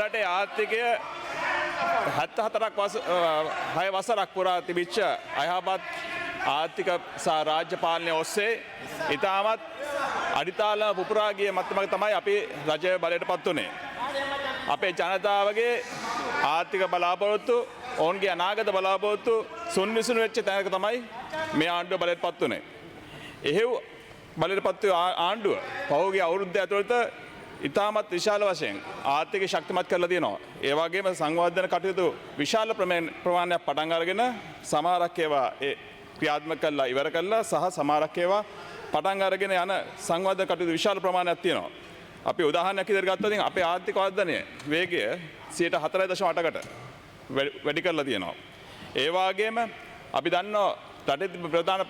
රටේ ආර්ථිකය 74ක් වසරක් පුරා තිබිච්ච අයහපත් ආර්ථික සහ රාජ්‍ය පාලනය ඔස්සේ ඉතාමත් අඩිතාල පුපුරා ගිය මට්ටමක තමයි අපි රජය බලයට පත් වුණේ. අපේ ජනතාවගේ ආර්ථික බලාපොරොත්තු ඔවුන්ගේ අනාගත බලාපොරොත්තු සුන්විසුණු වෙච්ච තැනක තමයි මේ ආණ්ඩුව බලයට පත් වුණේ. එහෙව් බලයට පත් වූ ආණ්ඩුව පහුගිය අවුරුද්ද ඇතුළත ඉතාමත් විශාල වශයෙන් ආර්ථිකය ශක්තිමත් කරලා තියෙනවා. ඒ වගේම සංවර්ධන කටයුතු විශාල ප්‍රමාණයක් පටන් අරගෙන සමහරක් ඒවා ක්‍රියාත්මක කරලා ඉවර කරලා සහ සමහරක් ඒවා පටන් අරගෙන යන සංවර්ධන කටයුතු විශාල ප්‍රමාණයක් තියෙනවා. අපි උදාහරණයක් විදිහට ගත්තොත් අපේ ආර්ථික වර්ධනය වේගය 4.8කට වැඩි කරලා තියෙනවා. ඒ වගේම අපි දන්නවා රටේ තිබෙන ප්‍රධාන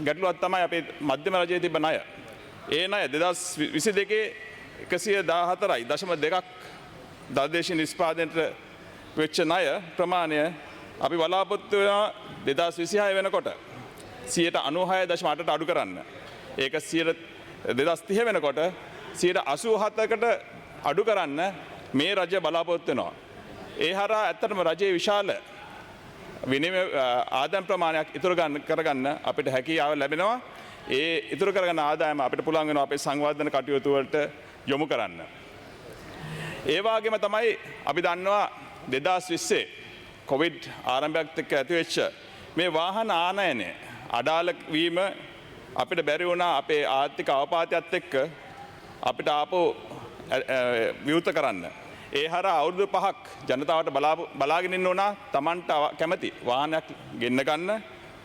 ගැටලුවක් තමයි අපේ මධ්‍යම රජයේ තිබෙන ණය. ඒ ණය 2022 114.2ක් දල්දේශීය නිෂ්පාදනයට වෙච්ච ණය ප්‍රමාණය අපි බලාපොරොත්තු වෙනවා 2026 වෙනකොට 96.8ට අඩු කරන්න. ඒක 2030 වෙනකොට 87කට අඩු කරන්න මේ රජය බලාපොරොත්තු වෙනවා. ඒ හරහා ඇත්තටම රජයේ විශාල විනිමය ආදායම් ප්‍රමාණයක් ඉතුරු කරගන්න අපිට හැකියාව ලැබෙනවා. ඒ ඉතුරු කරගන්න ආදායම අපිට පුළුවන් වෙනවා අපේ සංවර්ධන කටයුතු වලට යොමු කරන්න. ඒ වගේම තමයි අපි දන්නවා 2020 කොවිඩ් ආරම්භයත් එක්ක ඇතිවෙච්ච මේ වාහන ආනයනය අඩාල වීම අපිට බැරි වුණා අපේ ආර්ථික අවපාතයත් එක්ක අපිට ආපහු විවෘත කරන්න. ඒ හරහා අවුරුදු 5ක් ජනතාවට බලාගෙන ඉන්න උනා Tamanට කැමති වාහනයක් ගෙන්න ගන්න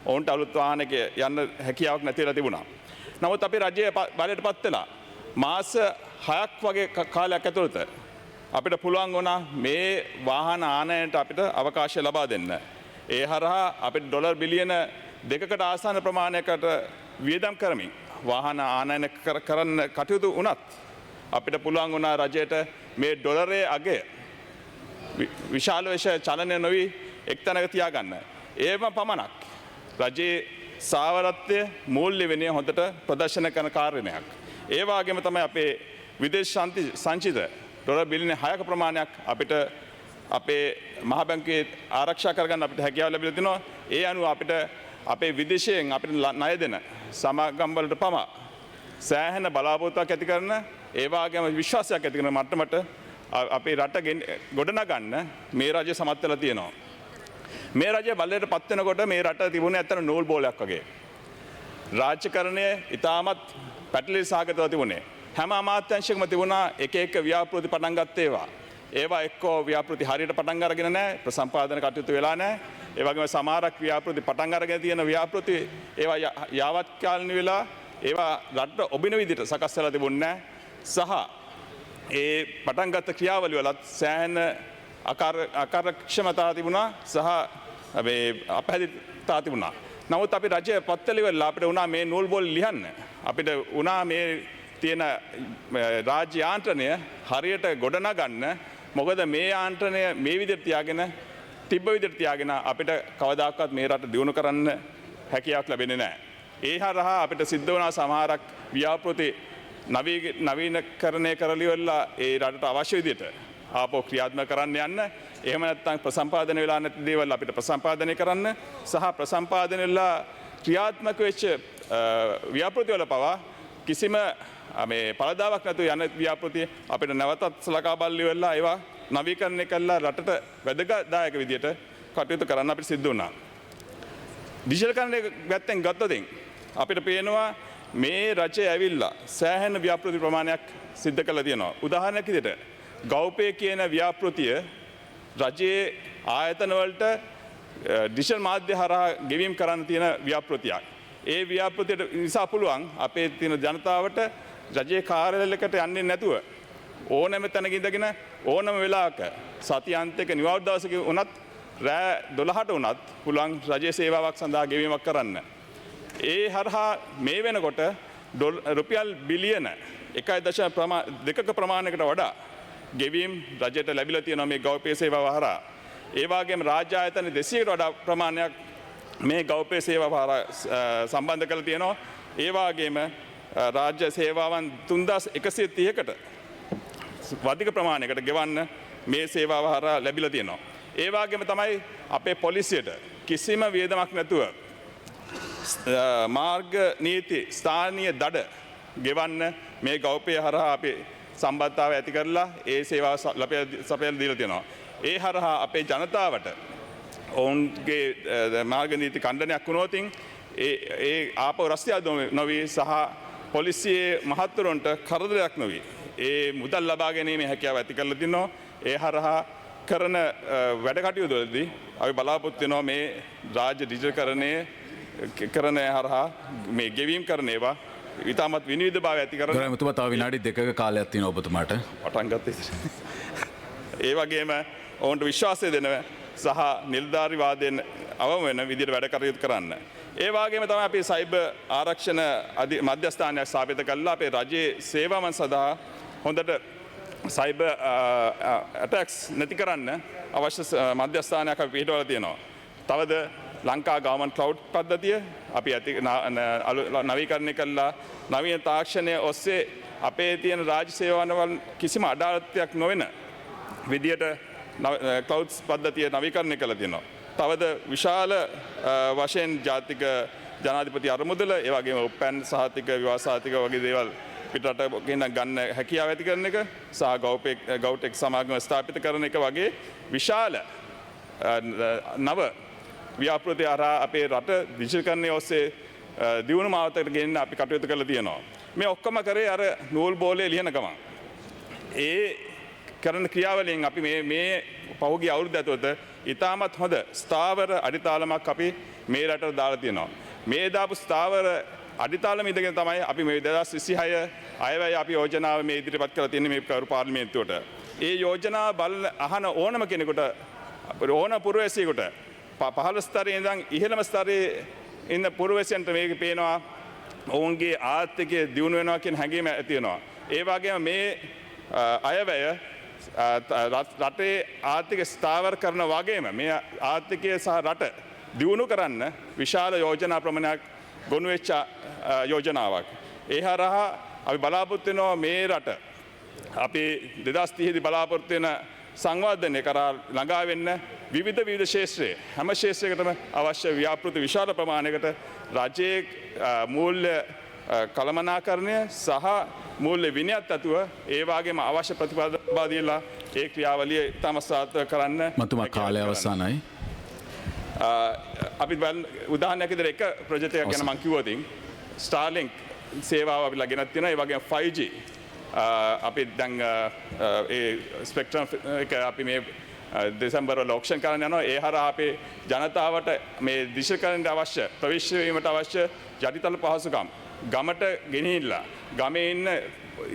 ඔවුන්ට අලුත් වාහනයක යන්න හැකියාවක් නැතිලා තිබුණා. නමුත් අපි රජයේ බලයටපත් වෙලා මාස 6ක් වගේ කාලයක් ඇතුළත අපිට පුළුවන් වුණා මේ වාහන ආනයනට අපිට අවකාශය ලබා දෙන්න. ඒ හරහා අපිට ඩොලර් බිලියන 2කට ආසන්න ප්‍රමාණයකට වියදම් කරමින් වාහන ආනයන කරන්න කටයුතු වුණත් අපිට පුළුවන් වුණා රජයට මේ ඩොලරයේ අගය විශාල ලෙස චලනය නොවි එක්තැනක තියාගන්න. ඒම පමණක් රජයේ සාවරත්වය මූල්‍ය විනය හොඳට ප්‍රදර්ශන කරන කාරණයක්. ඒ වගේම තමයි අපේ විදේශ සංචිත ඩොලර් බිලියන 6ක ප්‍රමාණයක් අපිට අපේ මහ බැංකුවේ ආරක්ෂා කරගන්න අපිට හැකියාව ලැබිලා තිනවා. ඒ අනුව අපිට අපේ විදේශයෙන් අපිට ණය දෙන සමාගම් වලට පමා සෑහෙන බලාපොරොත්තුවක් ඇති කරන ඒ වගේම විශ්වාසයක් ඇති කරන මට්ටමට අපේ රට ගොඩනගන්න මේ රජය සමත් වෙලා තියෙනවා. මේ රජය බලයට පත් වෙනකොට මේ රට තිබුණේ ඇත්තට නූල් බෝලයක් වගේ. රාජ්‍යකරණය ඉතාමත් පැටලී සාගතව තිබුණේ. හැම අමාත්‍යංශයකම තිබුණා එක එක ව්‍යාපෘති පටන් ගත්ත ඒවා. ඒවා එක්කෝ ව්‍යාපෘති හරියට පටන් අරගෙන නැහැ. ප්‍රසම්පාදන කටයුතු වෙලා නැහැ. ඒ වගේම සමහරක් ව්‍යාපෘති පටන් අරගෙන තියෙන ව්‍යාපෘති ඒවා යාවත් කාලින වෙලා ඒවා රට ඔබින විදිහට සකස් වෙලා තිබුණේ නැහැ. සහ ඒ පටන් ගත්ත ක්‍රියාවලිය වලත් සෑහෙන අකාර්යක්ෂමතා තිබුණා සහ අපහැදිතා තිබුණා. නමුත් අපි රජය පත්වල ඉවරලා අපිට උනා මේ නූල් බෝල් ලියන්න. අපිට උනා මේ තියෙන රාජ්‍ය යාන්ත්‍රණය හරියට ගොඩනගන්න. මොකද මේ යාන්ත්‍රණය මේ විදිහට තියාගෙන තිබ්බ විදිහට තියාගෙන අපිට කවදාකවත් මේ රට දියුණු කරන්න හැකියාවක් ලැබෙන්නේ නැහැ. ඒ හරහා අපිට සිද්ධ වුණා සමහරක් ව්‍යාපෘති නවීකරණය කරලිවලා ඒ රටට අවශ්‍ය විදිහට ආපහු ක්‍රියාත්මක කරන්න යන්න. එහෙම නැත්නම් ප්‍රසම්පාදනය වෙලා නැති දේවල් අපිට ප්‍රසම්පාදනය කරන්න සහ ප්‍රසම්පාදනය වෙලා ක්‍රියාත්මක වෙච්ච ව්‍යාපෘති වල පවා කිසිම මේ පළදාවක් නැතුව යන ව්‍යාපෘති අපිට නැවතත් සලකා බලලා ඒවා නවීකරණය කරලා රටට වැදගත්දායක විදිහට කටයුතු කරන්න අපිට සිද්ධ වුණා. ඩිජිටල් කරණය පැත්තෙන් ගත්තොත් අපිට පේනවා මේ රජය ඇවිල්ලා සෑහෙන ව්‍යාපෘති ප්‍රමාණයක් සිද්ධ කරලා තියෙනවා. උදාහරණයක් විදිහට ගෞපේ කියන ව්‍යාපෘතිය රජයේ ආයතන වලට ඩිජිටල් මාධ්‍ය හරහා ගෙවීම් කරන්න තියෙන ව්‍යාපෘතියක්. ඒ ව්‍යාපෘතියට නිසා පුළුවන් අපේ තියෙන ජනතාවට රජයේ කාර්යාලයකට යන්නේ නැතුව ඕනෑම තැනක ඉඳගෙන ඕනම වෙලාවක සතියාන්තයක නිවාඩු දවසක වුණත් රෑ 12ට වුණත් පුළුවන් රජයේ සේවාවක් සඳහා ගෙවීමක් කරන්න. ඒ හරහා මේ වෙනකොට රුපියල් බිලියන 1.2ක ප්‍රමාණයකට වඩා ගෙවීම් රජයට ලැබිලා තියෙනවා මේ ගෞපේ සේවාව හරහා. ඒ වගේම රාජ්‍ය ආයතන 200කට වඩා ප්‍රමාණයක් මේ ගෞපේ සේවාව හරහා සම්බන්ධ කරලා තියෙනවා. ඒ වගේම රාජ්‍ය සේවාවන් 3130කට වධික ප්‍රමාණයකට ගෙවන්න මේ සේවාව හරහා ලැබිලා තියෙනවා. ඒ වගේම තමයි අපේ පොලිසියට කිසිම වියදමක් නැතුව මාර්ග නීති ස්ථානීය දඩ ගෙවන්න මේ ගෞපය හරහා අපි සම්බන්ධතාව ඇති කරලා ඒ සේවාව සපයලා දීලා තියෙනවා. ඒ හරහා අපේ ජනතාවට ඔවුන්ගේ මාර්ග නීති ඛණ්ඩනයක් වුණොත් ඒ ආපහු රස්තියාදු නොවී සහ පොලිසියේ මහත්වරුන්ට කරදරයක් නොවී ඒ මුදල් ලබා ගැනීමේ හැකියාව ඇති කරලා තිනවා. ඒ හරහා කරන වැඩ කටයුතු වලදී අපි බලාපොරොත්තු වෙනවා මේ රාජ්‍ය ඩිජිටල්කරණය කරන හරහා මේ ගෙවීම් කරන ඒවා ඉතාමත් විනිවිදභාවය ඇති කරන ගොරමුතුමා තව විනාඩි 2ක කාලයක් තියෙනවා ඔබතුමාට. පටන් ගත්තේ. ඒ වගේම ඔවුන්ට විශ්වාසය දෙන සහ නිලධාරීවාදයෙන් අවම වෙන විදිහට වැඩ කටයුතු කරන්න. ඒ වගේම තමයි අපි සයිබර් ආරක්ෂණ මධ්‍යස්ථානයක් ස්ථාපිත කළා අපේ රජයේ සේවාවන් සඳහා හොඳට සයිබර් ඇටැක්ස් නැති කරන්න අවශ්‍ය මධ්‍යස්ථානයක් අපි පිටවලා තියෙනවා. තවද ලංකා ගවර්න්මන්ට් ක්ලවුඩ් පද්ධතිය අපි ඇති නවීකරණය කළා. නවීන තාක්ෂණය ඔස්සේ අපේ තියෙන රාජ්‍ය සේවාවල කිසිම අඩාලත්වයක් නොවන විදියට ක්ලවුඩ් පද්ධතිය නවීකරණය කළා තියෙනවා. තවද විශාල වශයෙන් ජාතික ජනාධිපති අරමුදල ඒ වගේම උපැන් සහතික විවාහ සහතික වගේ දේවල් පිටරට ගන්න හැකියාව ඇති කරන එක සහ ගෞටෙක් සමාගම ස්ථාපිත කරන එක වගේ විශාල නව ව්‍යාපෘති හරහා අපේ රට ඩිජිටල්කරණය ඔස්සේ දියුණු මාවතකට ගෙන්න අපි කටයුතු කරලා තියෙනවා. මේ ඔක්කොම කරේ අර නූල් බෝලේ ලියන ගමන්. ඒ කරන ක්‍රියාවලියෙන් අපි මේ පහුගිය අවුරුද්ද ඇතුළත ඉතාමත් හොඳ ස්ථාවර අඩිතාලමක් අපි මේ රටට දාලා තියෙනවා. මේ දාපු ස්ථාවර අඩිතාලම ඉඳගෙන තමයි අපි මේ 2026 අයවැය අපි යෝජනාව මේ ඉදිරිපත් කරලා තියෙන්නේ මේ කරු පාර්ලිමේන්තුවට. ඒ යෝජනාව බලන අහන ඕනම කෙනෙකුට ඕන පුරවැසියෙකුට පහළ ස්තරයේ ඉඳන් ඉහළම ස්තරයේ ඉන්න පුරවැසියන්ට මේක පේනවා ඔවුන්ගේ ආර්ථිකය දියුණු වෙනවා කියන හැඟීම ඇති වෙනවා. ඒ වගේම මේ අයවැය රටේ ආර්ථික ස්ථාවර කරන වගේම මේ ආර්ථිකය සහ රට දියුණු කරන්න විශාල යෝජනා ප්‍රමාණයක් ගොනු වෙච්ච යෝජනාවක්. ඒ හරහා අපි බලාපොරොත්තු වෙනවා මේ රට අපි 2030 දී බලාපොරොත්තු වෙන සංවර්ධනය කරා ළඟා වෙන්න විවිධ ශේෂ්ත්‍රයේ හැම ශේෂ්ත්‍රයකටම අවශ්‍ය ව්‍යාපෘති විශාල ප්‍රමාණයකට රජයේ මූල්‍ය කළමනාකරණය සහ මූල්‍ය විනයත් ඇතුව ඒ වගේම අවශ්‍ය ප්‍රතිපදා දීලා ඒ ක්‍රියාවලිය ඉතාම සාර්ථක කරන්න මතුමා කාලය අවසానයි. අපි උදාහරණයක් විදිහට එක ප්‍රොජෙක්ට් එකක් ගැන මම කිව්වොත් Starlink සේවාව අපි ළඟ තියෙනවා. ඒ වගේම 5G අපි දැන් ඒ ස්පෙක්ට්‍රම් එක අපි මේ දෙසැම්බර් වල ඔක්ෂන් කරන්න යනවා. ඒ හරහා අපේ ජනතාවට මේ දිශකරණයට අවශ්‍ය ප්‍රවිශ්‍ය වීමට අවශ්‍ය යටිතල පහසුකම් ගමට ගෙනහිල්ලා ගමේ ඉන්න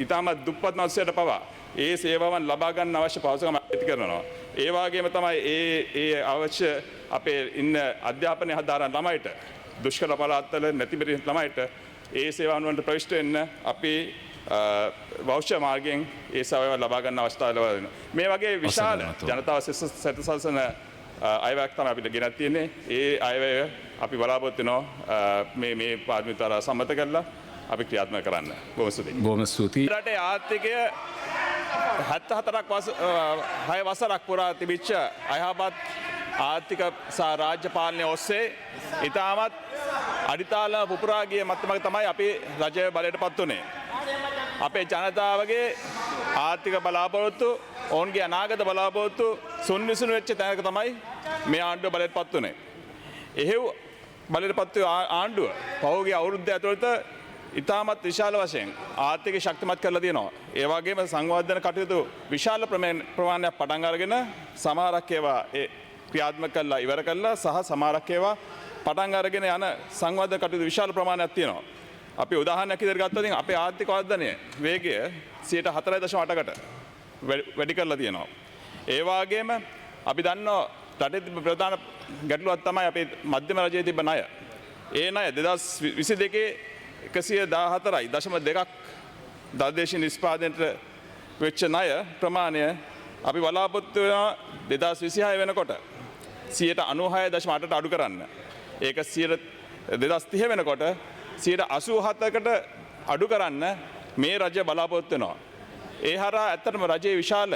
ඉතාමත් දුප්පත් මිනිස්සුන්ට පවා ඒ සේවාවන් ලබා ගන්න අවශ්‍ය පහසුකම් ඇති කරනවා. ඒ වගේම තමයි ඒ අවශ්‍ය අපේ ඉන්න අධ්‍යාපනය හදාරන ළමයිට දුෂ්කර පළාත්වල නැතිබරි ළමයිට ඒ සේවාවන් වලට ප්‍රවිෂ්ඨ වෙන්න අපි වෞෂ්‍ය මාර්ගයෙන් ඒ සේවාව ලබා ගන්න අවස්ථාව ලබා දෙනවා. මේ වගේ විශාල ජනතාව සැතසල්සන අයවැයක් තමයි අපිට ගෙනත් තියෙන්නේ. ඒ අයවැය අපි බලාපොරොත්තු වෙනවා මේ පාර්ලිමේන්තුව සම්මත කරලා අපි ක්‍රියාත්මක කරන්න. බොහොම ස්තුතියි. රටේ ආර්ථිකය 74ක් 6 වසරක් පුරා තිබිච්ච අයහපත් ආර්ථික සහ රාජ්‍ය පාලනය ඔස්සේ ඉතාමත් අඩිතාල පුපුරා ගිය මට්ටමක තමයි අපි රජය බලයට පත් වුණේ. අපේ ජනතාවගේ ආර්ථික බලාපොරොත්තු ඔවුන්ගේ අනාගත බලාපොරොත්තු සුන්විසුණු වෙච්ච තැනක තමයි මේ ආණ්ඩුව බලයට පත් වුණේ. එහෙව් බලයට පත් වූ ආණ්ඩුව පහුගිය අවුරුද්ද ඇතුළත ඉතාමත් විශාල වශයෙන් ආර්ථිකය ශක්තිමත් කරලා තියෙනවා. ඒ වගේම සංවර්ධන කටයුතු විශාල ප්‍රමාණයක් පටන් අරගෙන සමහරක් ඒවා ක්‍රියාත්මක කරලා ඉවර කළා සහ සමහරක් ඒවා පටන් අරගෙන යන සංවර්ධන කටයුතු විශාල ප්‍රමාණයක් තියෙනවා. අපි උදාහරණයක් විදිහට ගත්තොත් අපේ ආර්ථික වර්ධනය වේගය 4.8කට වැඩි කරලා තියෙනවා. ඒ වගේම අපි දන්නවා රටේ තිබෙන ප්‍රධාන ගැටලුවක් තමයි අපේ මධ්‍යම රජයේ තිබෙන ණය. ඒ ණය 2022 114.2ක් දල්දේශීය නිෂ්පාදනයට වෙච්ච ණය ප්‍රමාණය අපි බලාපොරොත්තු වෙනවා 2026 වෙනකොට 96.8ට අඩු කරන්න. ඒක 2030 වෙනකොට 87කට අඩු කරන්න මේ රජය බලාපොරොත්තු වෙනවා. ඒ හරහා ඇත්තටම රජයේ විශාල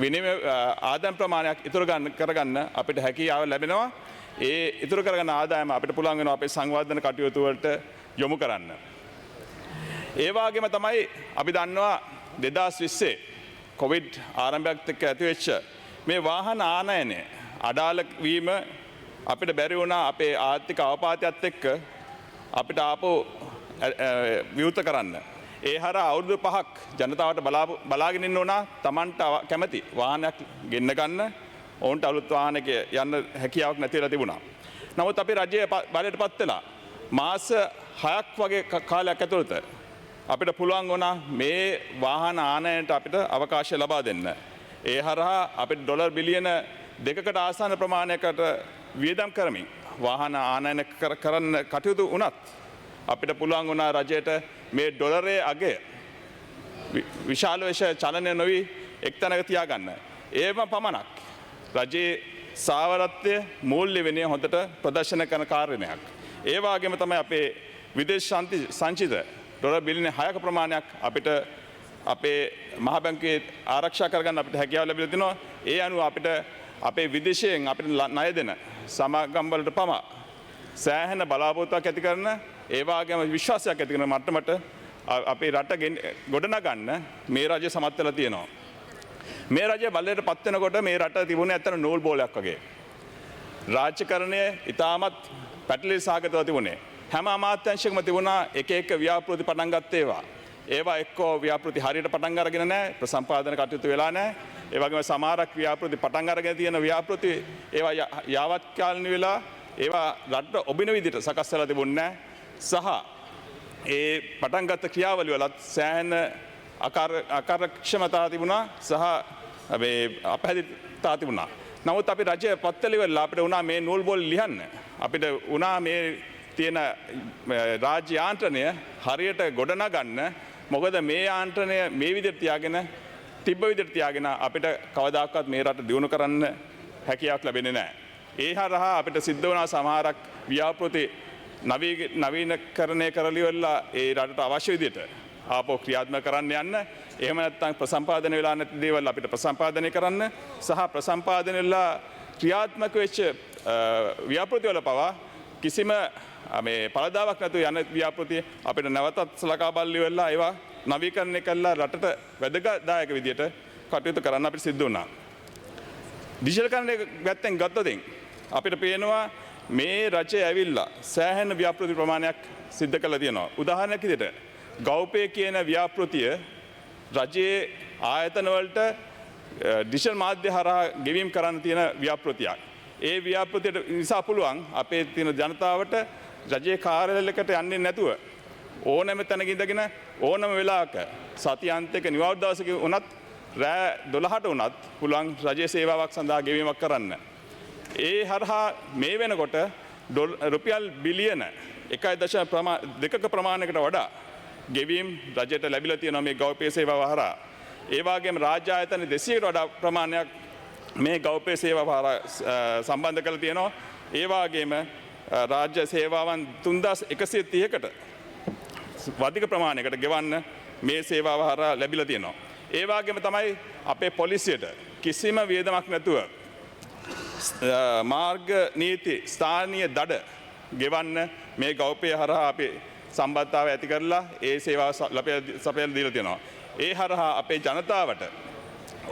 විනිමය ආදායම් ප්‍රමාණයක් ඉතුරු කරගන්න අපිට හැකියාව ලැබෙනවා. ඒ ඉතුරු කරගන්න ආදායම අපිට පුළුවන් වෙනවා අපේ සංවර්ධන කටයුතු වලට යොමු කරන්න. ඒ වගේම තමයි අපි දන්නවා 2020 කොවිඩ් ආරම්භයත් එක්ක ඇතිවෙච්ච මේ වාහන ආනයනය අඩාල වීම අපිට බැරි වුණා අපේ ආර්ථික අවපාතයත් එක්ක අපිට ආපහු විවෘත කරන්න. ඒ හරහා අවුරුදු 5ක් ජනතාවට බලාගෙන ඉන්න උනා Tamanට කැමති වාහනයක් ගෙන්න ගන්න ඔවුන්ට අලුත් වාහනයක යන්න හැකියාවක් නැති වෙලා තිබුණා. නමුත් අපි රජය බලයටපත් වෙලා මාස 6ක් වගේ කාලයක් ඇතුළත අපිට පුළුවන් වුණා මේ වාහන ආනයනට අපිට අවකාශය ලබා දෙන්න. ඒ හරහා අපිට ඩොලර් බිලියන 2කට ආසන්න ප්‍රමාණයකට වියදම් කරමින් වාහන ආනයන කරන්න කටයුතු වුණත් අපිට පුළුවන් වුණා රජයට මේ ඩොලරේ අගය විශාල වෙෂ චලනය නොවි එක්තැනක තියාගන්න. ඒම පමණක් රජයේ සාවරත්වය මූල්‍ය විනය හොඳට ප්‍රදර්ශන කරන කාරණයක්. ඒ වගේම තමයි අපේ විදේශ සංචිත ඩොලර් බිලියන 6ක ප්‍රමාණයක් අපිට අපේ මහ බැංකුවේ ආරක්ෂා කරගන්න අපිට හැකියාව ලැබිලා තිනවා. ඒ අනුව අපිට අපේ විදේශයෙන් අපිට ණය දෙන සමාගම් වලට පමා සෑහෙන බලාපොරොත්තුවක් ඇති කරන ඒ වගේම විශ්වාසයක් ඇති කරන මට්ටමට අපේ රට ගොඩනගන්න මේ රජය සමත් වෙලා තියෙනවා. මේ රජය බලයට පත් වෙනකොට මේ රට තිබුණේ ඇත්තට නූල් බෝලයක් වගේ. රාජ්‍යකරණය ඉතාමත් පැටලී සාගතව තිබුණේ. හැම අමාත්‍යංශයකම තිබුණා එක එක ව්‍යාපෘති පටන් ගත්ත ඒවා. ඒවා එක්කෝ ව්‍යාපෘති හරියට පටන් අරගෙන නැහැ, ප්‍රසම්පාදන කටයුතු වෙලා නැහැ. ඒ වගේම සමහරක් ව්‍යාපෘති පටන් අරගෙන තියෙන ව්‍යාපෘති ඒවා යාවත් කාලින වෙලා ඒවා රට ඔබින විදිහට සකස් වෙලා තිබුණේ නැහැ. සහ ඒ පටන් ගත්ත ක්‍රියාවලිය වලත් සෑහෙන අකාර්යක්ෂමතා තිබුණා සහ මේ අපහැදිතා තිබුණා. නමුත් අපි රජය පත්වල ඉවරලා අපිට වුණා මේ නූල් බෝල් ලියන්න. අපිට වුණා මේ තියෙන රාජ්‍ය යාන්ත්‍රණය හරියට ගොඩනගන්න. මොකද මේ යාන්ත්‍රණය මේ විදිහට තියාගෙන තිබ්බ විදිහට තියාගෙන අපිට කවදාකවත් මේ රට දියුණු කරන්න හැකියාවක් ලැබෙන්නේ නැහැ. ඒ හරහා අපිට සිද්ධ වුණා සමහරක් ව්‍යාපෘති නවීනකරණය කරලිවලා ඒ රටට අවශ්‍ය විදිහට ආපහු ක්‍රියාත්මක කරන්න යන්න. එහෙම නැත්නම් ප්‍රසම්පාදනය වෙලා නැති දේවල් අපිට ප්‍රසම්පාදනය කරන්න සහ ප්‍රසම්පාදනය වෙලා ක්‍රියාත්මක වෙච්ච ව්‍යාපෘති වල පවා කිසිම මේ පළදාවක් නැතුව යන ව්‍යාපෘති අපිට නැවතත් සලකා බලලා ඒවා නවීකරණය කළා රටට වැදගත්දායක විදිහට කටයුතු කරන්න අපිට සිද්ධ වුණා. ඩිජිටල්කරණය පැත්තෙන් ගත්තොත් අපිට පේනවා මේ රජය ඇවිල්ලා සෑහෙන ව්‍යාපෘති ප්‍රමාණයක් සිද්ධ කළා තියෙනවා. උදාහරණයක් විදිහට ගෞපේ කියන ව්‍යාපෘතිය රජයේ ආයතන වලට ඩිජිටල් මාධ්‍ය හරහා ගෙවීම් කරන්න තියෙන ව්‍යාපෘතියක්. ඒ ව්‍යාපෘතියට නිසා පුළුවන් අපේ තියෙන ජනතාවට රජයේ කාර්යාලයකට යන්නේ නැතුව ඕනෑම තැනක ඉඳගෙන ඕනම වෙලාවක සතියාන්තයක නිවාඩු දවසක වුණත් රෑ 12ට වුණත් පුළුවන් රජයේ සේවාවක් සඳහා ගෙවීමක් කරන්න. ඒ හරහා මේ වෙනකොට රුපියල් බිලියන 1.2ක ප්‍රමාණයකට වඩා ගෙවීම් රජයට ලැබිලා තියෙනවා මේ ගෞපේ සේවාව හරහා. ඒ වගේම රාජ්‍ය ආයතන 200කට වඩා ප්‍රමාණයක් මේ ගෞපේ සේවාව හරහා සම්බන්ධ කරලා තියෙනවා. ඒ වගේම රාජ්‍ය සේවාවන් 3130කට වධික ප්‍රමාණයකට ගෙවන්න මේ සේවාව හරහා ලැබිලා තියෙනවා. ඒ වගේම තමයි අපේ පොලිසියට කිසිම වියදමක් නැතුව මාර්ග නීති ස්ථානීය දඩ ගෙවන්න මේ ගෞපය හරහා අපි සම්බන්ධතාවය ඇති කරලා ඒ සේවාව සපයලා දීලා තියෙනවා. ඒ හරහා අපේ ජනතාවට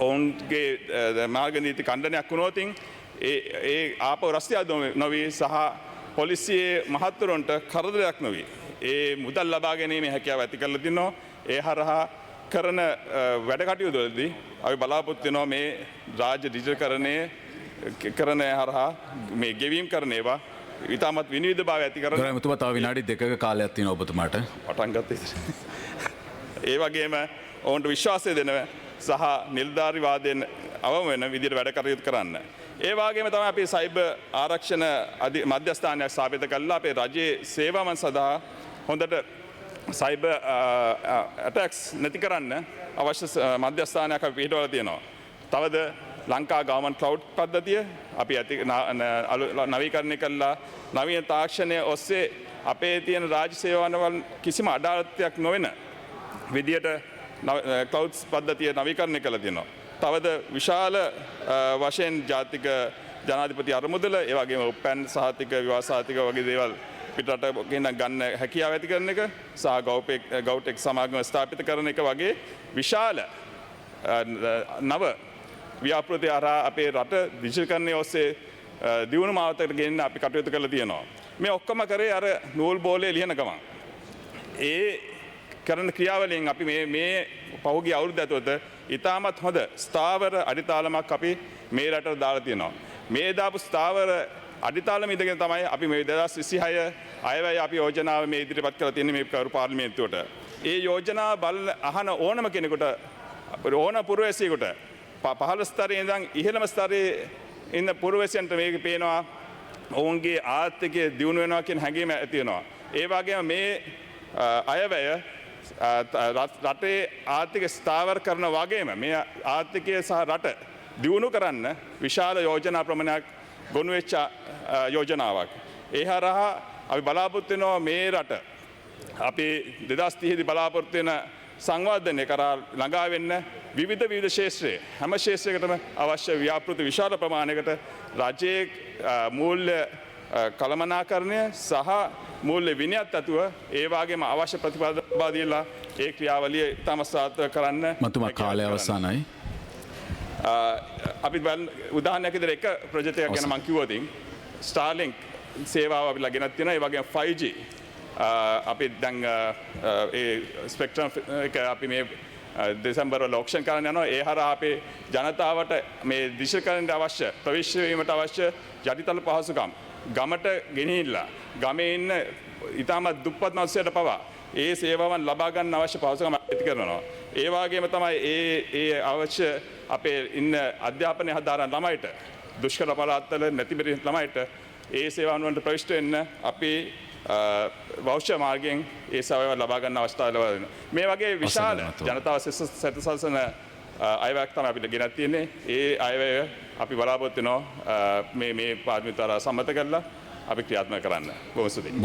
ඔවුන්ගේ මාර්ග නීති ඛණ්ඩනයක් වුණොත් ඒ ආපහු රස්තිය නොවි සහ පොලිසියේ මහත්වරුන්ට කරදරයක් නොවි ඒ මුදල් ලබා ගැනීමේ හැකියාව ඇති කරලා තිනවා. ඒ හරහා කරන වැඩ කටයුතු වලදී අපි බලාපොරොත්තු වෙනවා මේ රාජ්‍ය ඩිජිටල්කරණය කරන හරහා මේ ගෙවීම් කරන ඒවා ඉතාමත් විනිවිදභාවය ඇති කරන. ගොරමුතුමා තව විනාඩි 2ක කාලයක් තියෙනවා ඔබතුමාට. පටන් ගත්තේ. ඒ වගේම ඔවුන්ට විශ්වාසය දෙන සහ නිලධාරීවාදයෙන් අවම වෙන විදිහට වැඩ කටයුතු කරන්න. ඒ වගේම තමයි අපි සයිබර් ආරක්ෂණ මධ්‍යස්ථානයක් ස්ථාපිත කළා අපේ රජයේ සේවාවන් සඳහා හොඳට සයිබර් ඇටැක්ස් නැති කරන්න අවශ්‍ය මධ්‍යස්ථානයක් අපි පිටවලා තියෙනවා. තවද ලංකා ගවර්න්මන්ට් ක්ලවුඩ් පද්ධතිය අපි ඇති නවීකරණය කළා. නවීන තාක්ෂණය ඔස්සේ අපේ තියෙන රාජ්‍ය සේවාවන් කිසිම අඩාලත්වයක් නොවන විදියට ක්ලවුඩ්ස් පද්ධතිය නවීකරණය කළා තියෙනවා. තවද විශාල වශයෙන් ජාතික ජනාධිපති අරමුදල ඒ වගේම උපැන් සහතික විවාහ සහතික වගේ දේවල් පිටරට ගන්න හැකියාව ඇති කරන එක සහ ගෞටෙක් සමාගම ස්ථාපිත කරන එක වගේ විශාල නව ව්‍යාපෘති හරහා අපේ රට දිජිටල්කරණය ඔස්සේ දියුණු මාවතකට ගෙන්න අපි කටයුතු කරලා තියෙනවා. මේ ඔක්කොම කරේ අර නූල් බෝලේ ලියන ගමන්. ඒ කරන ක්‍රියාවලියෙන් අපි මේ පහුගිය අවුරුද්ද ඇතුළත ඉතාමත් හොඳ ස්ථාවර අඩිතාලමක් අපි මේ රටට දාලා තියෙනවා. මේ දාපු ස්ථාවර අඩිතාලම ඉඳගෙන තමයි අපි මේ 2026 අයවැය අපි යෝජනාව මේ ඉදිරිපත් කරලා තියෙන්නේ මේ කරු පාර්ලිමේන්තුවට. ඒ යෝජනාව බලන අහන ඕනම කෙනෙකුට ඕන පුරවැසියෙකුට පහළ ස්තරයේ ඉඳන් ඉහළම ස්තරයේ ඉන්න පුරවැසියන්ට මේක පේනවා ඔවුන්ගේ ආර්ථිකය දියුණු වෙනවා කියන හැඟීම ඇති වෙනවා. ඒ වගේම මේ අයවැය රටේ ආර්ථික ස්ථාවර කරන වගේම මේ ආර්ථිකය සහ රට දියුණු කරන්න විශාල යෝජනා ප්‍රමාණයක් ගොනු වෙච්ච යෝජනාවක්. ඒ හරහා අපි බලාපොරොත්තු වෙනවා මේ රට අපි 2030 දී බලාපොරොත්තු වෙන සංවර්ධනය කරා ළඟා වෙන්න විවිධ ශේෂ්ත්‍රයේ හැම ශේෂ්ත්‍රයකටම අවශ්‍ය ව්‍යාපෘති විශාල ප්‍රමාණයකට රජයේ මූල්‍ය කළමනාකරණය සහ මූල්‍ය විනයත් ඇතුව ඒ වගේම අවශ්‍ය ප්‍රතිපදා දීලා ඒ ක්‍රියාවලිය ඉතාම සාර්ථක කරන්න මතුමා කාලය අවසానයි. අපි උදාහරණයක් විදිහට එක ප්‍රොජෙක්ට් එකක් ගැන මම කිව්වොත් ස්ටාර්ලින්ක් සේවාව අපි ළඟ තියෙනවා. ඒ වගේම 5G අපි දැන් ඒ ස්පෙක්ට්‍රම් එක අපි මේ දෙසැම්බර් වල ඔක්ෂන් කරන්න යනවා. ඒ හරහා අපේ ජනතාවට මේ දිශකරණයට අවශ්‍ය ප්‍රවිශ්‍ය වීමට අවශ්‍ය යටිතල පහසුකම් ගමට ගෙනහිල්ලා ගමේ ඉන්න ඉතාමත් දුප්පත් මිනිස්සුන්ට පවා ඒ සේවාවන් ලබා ගන්න අවශ්‍ය පහසුකම් ඇති කරනවා. ඒ වගේම තමයි ඒ අවශ්‍ය අපේ ඉන්න අධ්‍යාපනය හදාරන ළමයිට දුෂ්කර පළාත්වල නැතිබරි ළමයිට ඒ සේවාවන් වලට ප්‍රවිෂ්ඨ වෙන්න අපි වෞෂ්‍ය මාර්ගයෙන් ඒ සේවාව ලබා ගන්න අවස්ථාව ලබා දෙනවා. මේ වගේ විශාල ජනතාව සැතසල්සන අයවැයක් තමයි අපිට ගෙනත් තියෙන්නේ. ඒ අයවැය අපි බලාපොරොත්තු වෙනවා මේ පාර්ලිමේන්තුව සම්මත කරලා අපි ක්‍රියාත්මක කරන්න. බොහොම ස්තුතියි.